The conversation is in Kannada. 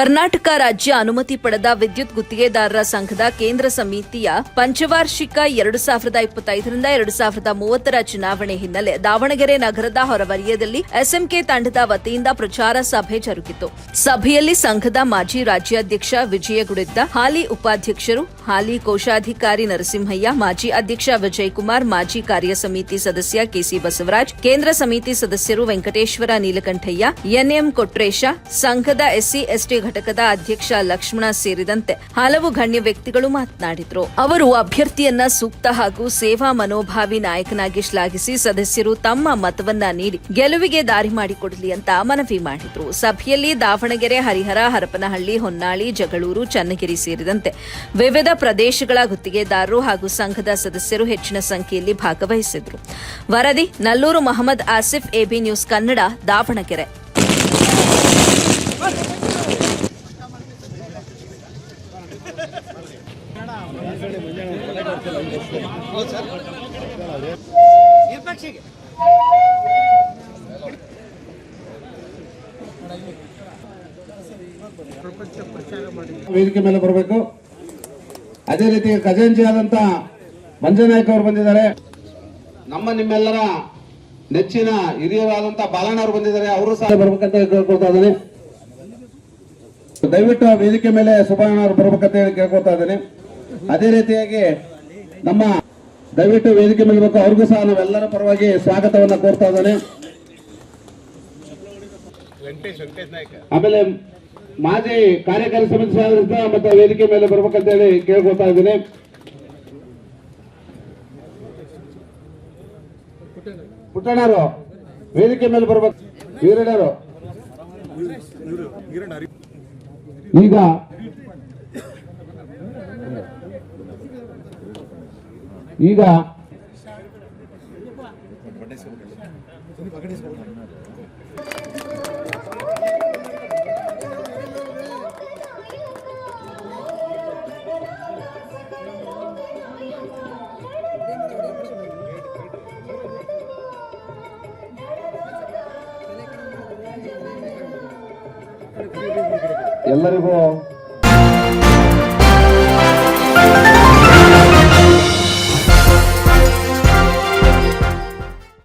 ಕರ್ನಾಟಕ ರಾಜ್ಯ ಅನುಮತಿ ಪಡೆದ ವಿದ್ಯುತ್ ಗುತ್ತಿಗೆದಾರರ ಸಂಘದ ಕೇಂದ್ರ ಸಮಿತಿಯ ಪಂಚವಾರ್ಷಿಕ 2025ರಿಂದ 2030ರ ಚುನಾವಣೆ ಹಿನ್ನೆಲೆ ದಾವಣಗೆರೆ ನಗರದ ಹೊರವಲಯದಲ್ಲಿ ಎಸ್ಎಂಕೆ ತಂಡದ ವತಿಯಿಂದ ಪ್ರಚಾರ ಸಭೆ ಜರುಗಿತು. ಸಭೆಯಲ್ಲಿ ಸಂಘದ ಮಾಜಿ ರಾಜ್ಯಾಧ್ಯಕ್ಷ ವಿಜಯಗುಡಿದ್ದ, ಹಾಲಿ ಉಪಾಧ್ಯಕ್ಷರು, ಹಾಲಿ ಕೋಶಾಧಿಕಾರಿ ನರಸಿಂಹಯ್ಯ, ಮಾಜಿ ಅಧ್ಯಕ್ಷ ವಿಜಯಕುಮಾರ್, ಮಾಜಿ ಕಾರ್ಯ ಸಮಿತಿ ಸದಸ್ಯ ಕೆಸಿ ಬಸವರಾಜ್, ಕೇಂದ್ರ ಸಮಿತಿ ಸದಸ್ಯರು ವೆಂಕಟೇಶ್ವರ ನೀಲಕಂಠಯ್ಯ, ಎನ್ಎಂ ಕೊಟ್ರೇಶ, ಸಂಘದ ಎಸ್ಸಿ ಎಸ್ಟಿ ಘಟಕದ ಅಧ್ಯಕ್ಷ ಲಕ್ಷ್ಮಣ ಸೇರಿದಂತೆ ಹಲವು ಗಣ್ಯ ವ್ಯಕ್ತಿಗಳು ಮಾತನಾಡಿದರು. ಅವರು ಅಭ್ಯರ್ಥಿಯನ್ನ ಸೂಕ್ತ ಹಾಗೂ ಸೇವಾ ಮನೋಭಾವಿ ನಾಯಕನಾಗಿ ಶ್ಲಾಘಿಸಿ ಸದಸ್ಯರು ತಮ್ಮ ಮತವನ್ನ ನೀಡಿ ಗೆಲುವಿಗೆ ದಾರಿ ಮಾಡಿಕೊಡಲಿ ಅಂತ ಮನವಿ ಮಾಡಿದರು. ಸಭೆಯಲ್ಲಿ ದಾವಣಗೆರೆ, ಹರಿಹರ, ಹರಪನಹಳ್ಳಿ, ಹೊನ್ನಾಳಿ, ಜಗಳೂರು, ಚನ್ನಗಿರಿ ಸೇರಿದಂತೆ ವಿವಿಧ ಪ್ರದೇಶಗಳ ಗುತ್ತಿಗೆದಾರರು ಹಾಗೂ ಸಂಘದ ಸದಸ್ಯರು ಹೆಚ್ಚಿನ ಸಂಖ್ಯೆಯಲ್ಲಿ ಭಾಗವಹಿಸಿದರು. ವರದಿ ನಲ್ಲೂರು ಮೊಹಮ್ಮದ್ ಆಸಿಫ್, ಎಬಿ ನ್ಯೂಸ್ ಕನ್ನಡ, ದಾವಣಗೆರೆ. ವೇದಿಕೆ ಮೇಲೆ ಬರಬೇಕು. ಅದೇ ರೀತಿ ಖಜಾಂಚಿ ಆದಂತ ಮಂಜನಾಯ್ಕ ಅವರು ಬಂದಿದ್ದಾರೆ. ನಿಮ್ಮೆಲ್ಲರ ನೆಚ್ಚಿನ ಹಿರಿಯರಾದಂತ ಬಾಲಣ್ಣವರು ಬಂದಿದ್ದಾರೆ. ಅವರು ಸಹ ಬರ್ಬೇಕಂತ ಕೇಳ್ಕೊಳ್ತಾ ಇದ್ದೇನೆ. ದಯವಿಟ್ಟು ವೇದಿಕೆ ಮೇಲೆ ಸುಬ್ಬಣ್ಣ ಅವರು ಬರ್ಬೇಕಂತ ಹೇಳಿ ಕೇಳ್ಕೊಳ್ತಾ ಇದ್ದೇನೆ. ಅದೇ ರೀತಿಯಾಗಿ ದಯವಿಟ್ಟು ವೇದಿಕೆ ಮೇಲೆ ಬೇಕು. ಅವ್ರಿಗೂ ಸಹ ನಾವೆಲ್ಲರ ಪರವಾಗಿ ಸ್ವಾಗತವನ್ನ ಕೋರ್ತಾ ಇದ್ದೇನೆ. ಆಮೇಲೆ ಮಾಜಿ ಕಾರ್ಯಕಾರಿ ಸಮಿತಿ ಸದಸ್ಯ ಮತ್ತೆ ವೇದಿಕೆ ಮೇಲೆ ಬರ್ಬೇಕಂತ ಹೇಳಿ ಕೇಳ್ಕೊಳ್ತಾ ಇದ್ದೀನಿ. ಪುಟ್ಟಣ್ಣರು ವೇದಿಕೆ ಮೇಲೆ ಬರ್ಬೇಕು. ವೀರಣ್ಣರು ಈಗ ಎಲ್ಲರಿಗೂ